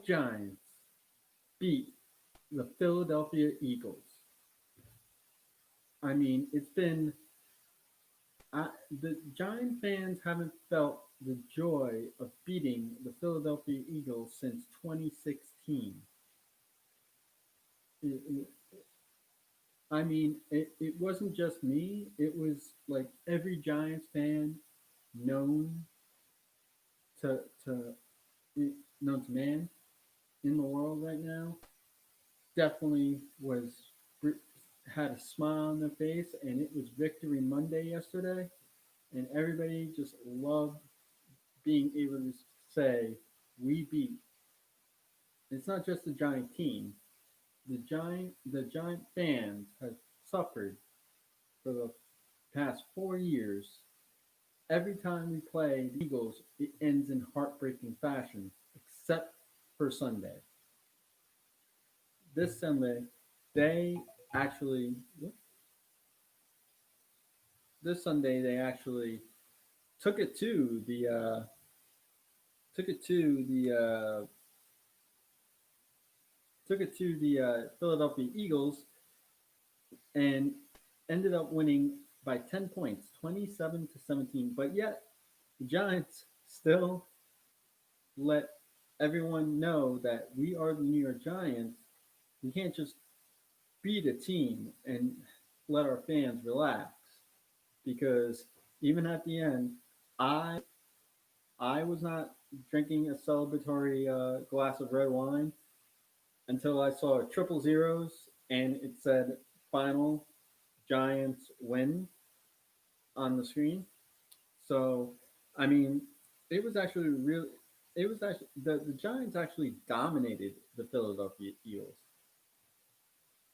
Giants beat the Philadelphia Eagles. I mean, the Giant fans haven't felt the joy of beating the Philadelphia Eagles since 2016. It, I mean, it wasn't just me. It was like every Giants fan known to to known to man in the world right now definitely had a smile on their face, and it was Victory Monday yesterday, and everybody just loved being able to say we beat. It's not just the Giant team. The Giant fans have suffered for the past 4 years. Every time we play the Eagles, it ends in heartbreaking fashion, except for Sunday. This Sunday, they actually this Sunday they actually took it to the took it to the took it to the Philadelphia Eagles and ended up winning by 10 points, 27-17. But yet the Giants still let everyone know that we are the New York Giants. We can't just beat a team and let our fans relax because even at the end, I I was not drinking a celebratory glass of red wine until I saw triple zeros and it said final Giants win on the screen. So, I mean, it was actually really, it was actually, the Giants actually dominated the Philadelphia Eagles.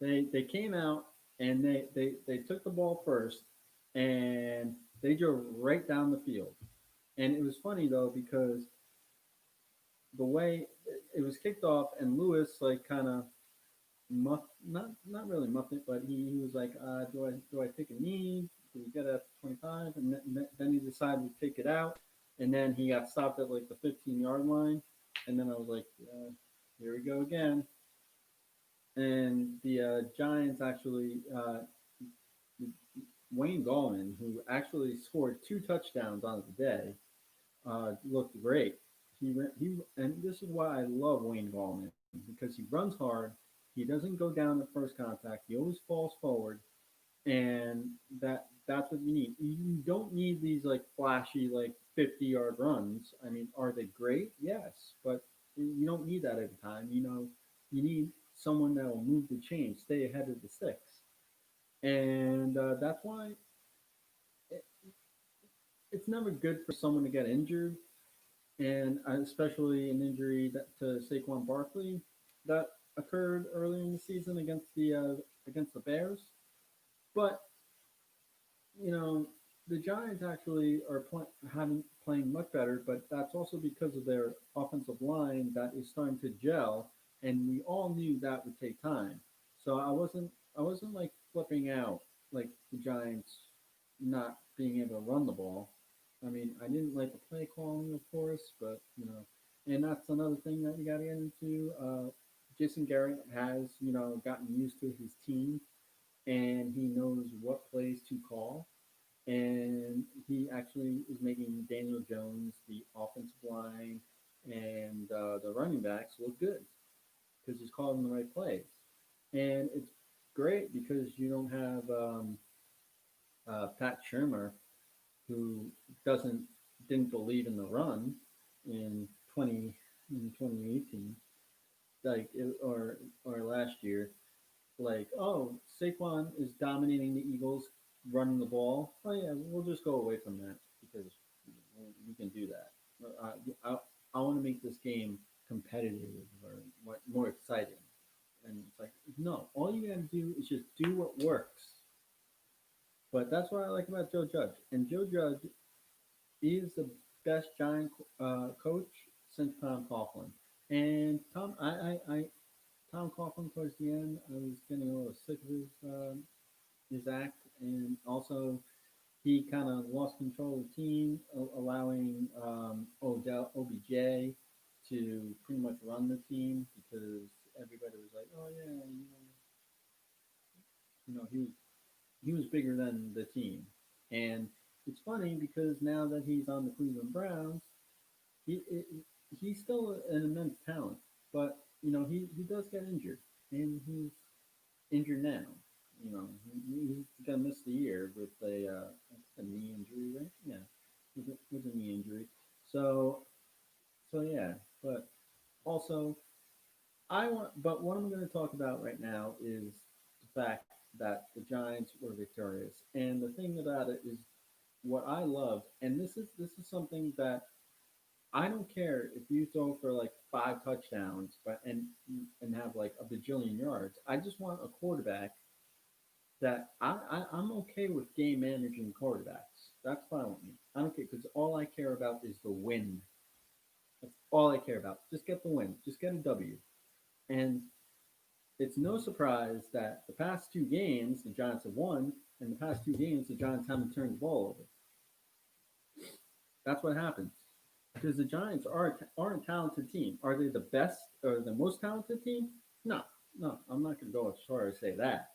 They came out and they took the ball first and they drove right down the field. And it was funny though because the way it was kicked off and Lewis like kind of not really muffed it, but he was like, do I take a knee? Do we get it at 25? And then he decided to take it out, and then he got stopped at like the 15-yard line, and then I was like, here we go again. And the Giants actually Wayne Gallman, who actually scored two touchdowns on the day, looked great. And this is why I love Wayne Gallman because he runs hard. He doesn't go down at first contact. He always falls forward, and that's what you need. You don't need these like flashy like 50-yard runs. I mean, are they great? Yes, but you don't need that every time. You need someone that will move the chain, stay ahead of the sticks, and that's why it, it's never good for someone to get injured, and especially an injury to Saquon Barkley that occurred earlier in the season against the Bears. But you know, the Giants actually are having playing much better, but that's also because of their offensive line that is starting to gel, and we all knew that would take time. So I wasn't like flipping out like the Giants not being able to run the ball. I mean, I didn't like the play calling, of course, but and that's another thing that you got to get into. Jason Garrett has gotten used to his team, and he knows what plays to call, and he actually is making Daniel Jones, the offensive line, and the running backs look good because he's calling the right plays. And it's great because you don't have Pat Shermer, who doesn't didn't believe in the run in 2018, or last year, like, oh, Saquon is dominating the Eagles running the ball. Oh yeah, we'll just go away from that because we can do that. I want to make this game competitive or more exciting. And it's like, no, all you got to do is just do what works. But that's what I like about Joe Judge. And Joe Judge is the best Giant coach since Tom Coughlin. And Tom Coughlin towards the end, I was getting a little sick of his act, and also he kind of lost control of the team, allowing Odell OBJ to pretty much run the team because everybody was like, oh yeah, he was bigger than the team. And it's funny because now that he's on the Cleveland Browns, he it, he's still an immense talent, but he does get injured, and he's injured now. He's gonna miss the year with a knee injury, right? Yeah, with a knee injury. So yeah, but also but what I'm going to talk about right now is the fact that the Giants were victorious, and the thing about it is what I love, and this is something that I don't care if you throw for like 5 touchdowns, but and have like a bajillion yards. I just want a quarterback that I'm okay with game managing quarterbacks. That's fine with me. I don't care because all I care about is the win. That's all I care about. Just get the win. Just get a W. And it's no surprise that the past 2 games the Giants have won, and the past 2 games the Giants haven't turned the ball over. That's what happens because the Giants are a talented team. Are they the best or the most talented team? No, no, I'm not going to go as far as say that.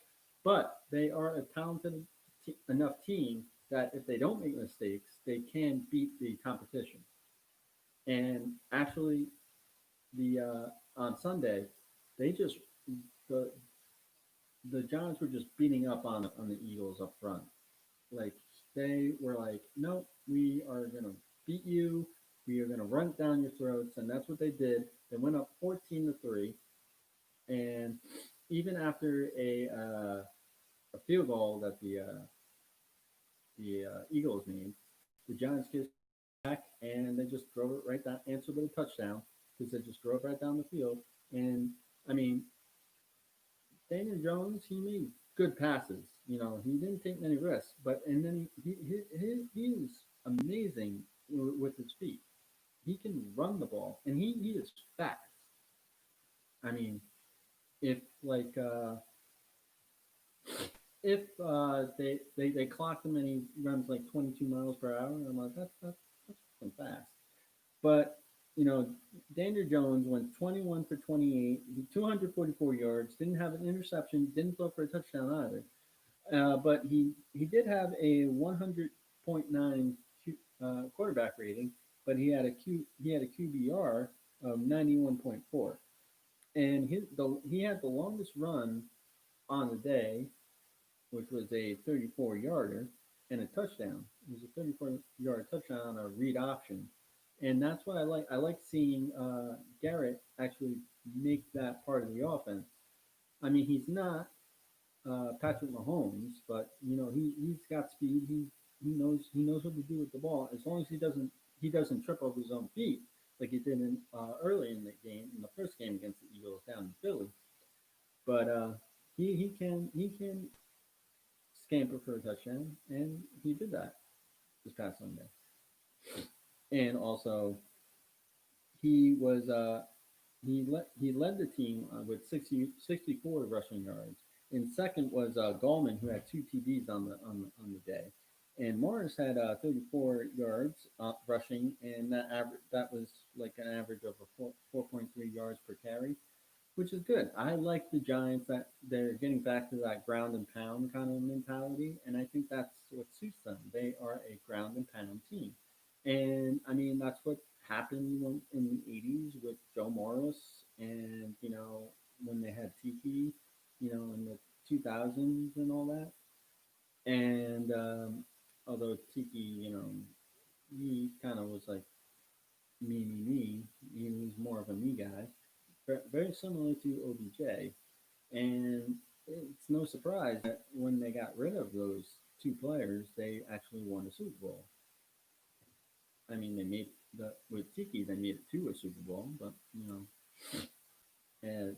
But they are a talented enough team that if they don't make mistakes, they can beat the competition. And actually, the on Sunday, they just the the Giants were just beating up on the Eagles up front. Like they were like, nope, we are gonna beat you. We are gonna run it down your throats, and that's what they did. They went up 14-3, and even after a field goal that the Eagles made, the Giants just back and they just drove it right down, answered with a touchdown because they just drove right down the field. And I mean, Daniel Jones, he made good passes. He didn't take many risks, but and then he was amazing with his feet. He can run the ball, and he is fast. I mean, if like if they clocked him and he runs like 22 miles per hour, I'm like that's fucking fast. But you know, Daniel Jones went 21 for 28, 244 yards, didn't have an interception, didn't throw for a touchdown either. But he did have a 100.9 quarterback rating, but he had a QBR of 91.4, and he had the longest run on the day, which was a 34 yarder and a touchdown. It was a 34-yard touchdown on a read option, and that's what I like. I like seeing Garrett actually make that part of the offense. I mean, he's not Patrick Mahomes, but he's got speed. He knows what to do with the ball as long as he doesn't trip over his own feet like he did early in the game in the first game against the Eagles down in Philly. But he can scamper for a touchdown, and he did that this past Sunday. And also he was he led the team with 64 rushing yards. And second was Gallman, who had 2 TDs on the day. And Morris had 34 yards rushing, and that was like an average of 4.3 yards per carry, which is good. I like the Giants that they're getting back to that ground and pound kind of mentality, and I think that's what suits them. They are a ground and pound team, and I mean that's what happened in the '80s with Joe Morris, and when they had Tiki, in the 2000s and all that. And although Tiki, he kind of was like me, he was more of a me guy, very similar to OBJ. And it's no surprise that when they got rid of those 2 players, they actually won a Super Bowl. I mean, they made with Tiki, they made it to a Super Bowl, but and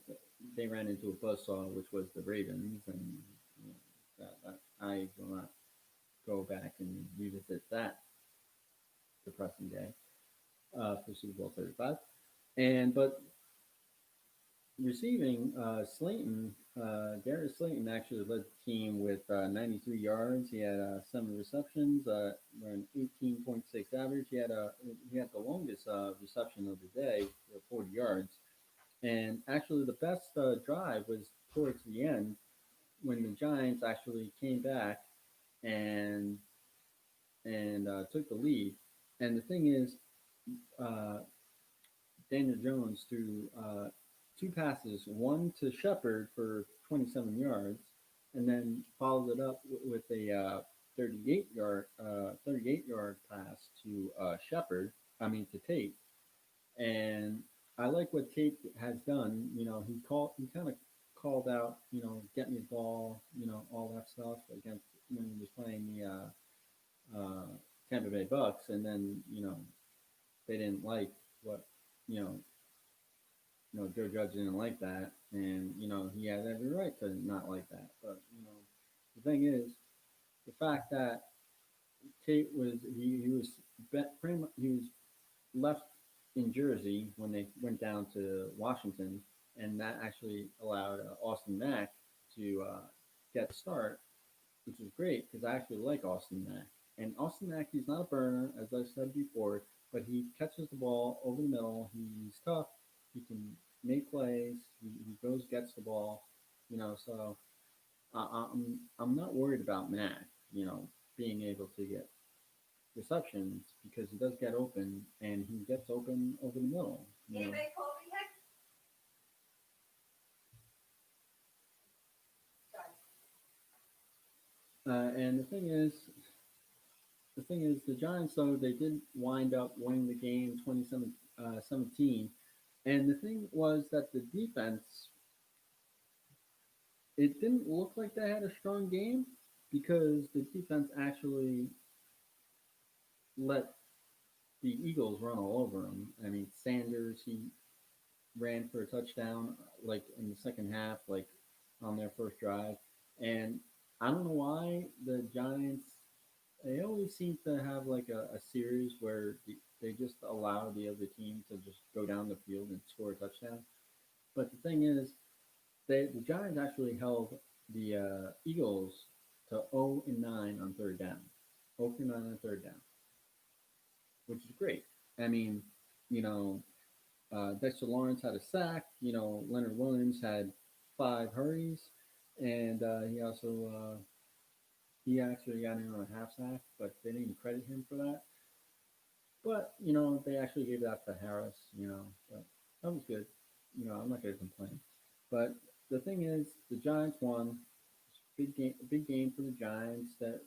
they ran into a buzzsaw, which was the Ravens, and that I will not go back and revisit that depressing day for Super Bowl 35. And but Receiving, Slayton, Darius Slayton actually led the team with 93 yards. He had 7 receptions, an 18.6 average. He had the longest reception of the day, 40 yards. And actually, the best drive was towards the end when the Giants actually came back and took the lead. And the thing is, uh, Daniel Jones threw 2 passes, one to Shepard for 27 yards, and then followed it up with a 38-yard pass to Shepard. I mean to Tate. And I like what Tate has done. He kind of called out, get me the ball, all that stuff against when he was playing the Tampa Bay Bucks, and then they didn't like what you know Joe Judge didn't like that, and he has every right to not like that. But the thing is, the fact that Tate he was left in Jersey when they went down to Washington, and that actually allowed Austin Mack to get the start, which is great because I actually like Austin Mack. And Austin Mack, he's not a burner, as I said before, but he catches the ball over the middle. He's tough. He can make plays. He goes, gets the ball. So I'm not worried about Mack. Being able to get receptions because he does get open and he gets open over the middle. And the thing is, the Giants though they did wind up winning the game 27-17. And the thing was that the defense, it didn't look like they had a strong game because the defense actually let the Eagles run all over them. I mean, Sanders, he ran for a touchdown like in the second half, like on their first drive. And I don't know why the Giants, they always seem to have like a series where they just allow the other team to just go down the field and score a touchdown. But the thing is, the Giants actually held the Eagles to 0 and 9 on third down. 0 for 9 on third down, which is great. I mean, you know, Dexter Lawrence had a sack. Leonard Williams had 5 hurries, and he actually got in on a half sack, but they didn't credit him for that. But they actually gave that to Harris. But that was good. I'm not going to complain. But the thing is, the Giants won. Big game for the Giants that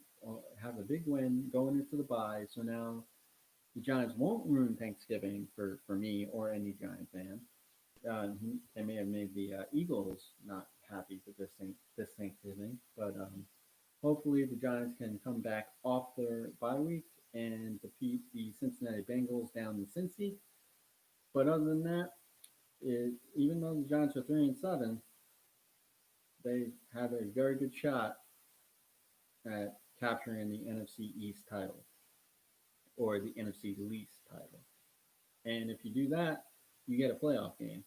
have a big win going into the bye. So now the Giants won't ruin Thanksgiving for me or any Giant fan. They may have made the Eagles not happy with this Thanksgiving, but hopefully the Giants can come back off their bye week and defeat the Cincinnati Bengals down in Cincy. But other than that, even though the Giants are 3-7, they have a very good shot at capturing the NFC East title or the NFC least title. And if you do that, you get a playoff game,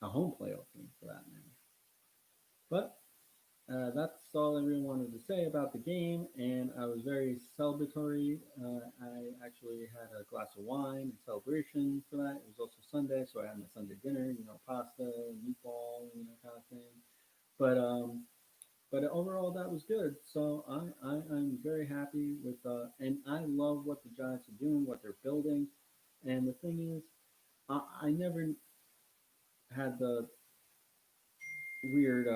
a home playoff game for that matter. But that's all I really wanted to say about the game, and I was very celebratory. I actually had a glass of wine in celebration for that. It was also Sunday, so I had my Sunday dinner, pasta, meatball, kind of thing. But overall, that was good. So I'm very happy with, and I love what the Giants are doing, what they're building. And the thing is, I never had the weird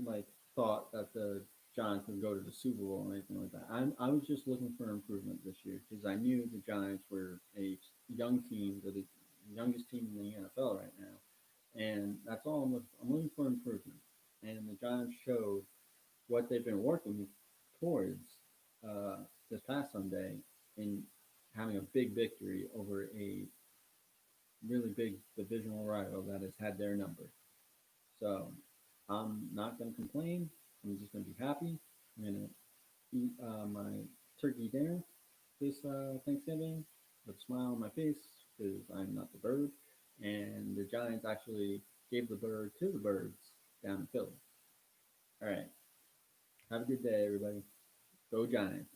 like thought that the Giants would go to the Super Bowl or anything like that. I was just looking for improvement this year because I knew the Giants were a young team, they're the youngest team in the NFL right now, and that's all I'm looking for improvement. And the Giants showed what they've been working towards uh, this past Sunday in having a big victory over a really big divisional rival that has had their number. So I'm not going to complain. I'm just going to be happy. I'm going to eat my turkey dinner this Thanksgiving with a smile on my face because I'm not the bird. And the Giants actually gave the bird to the birds down in Philly. All right. Have a good day, everybody. Go Giants.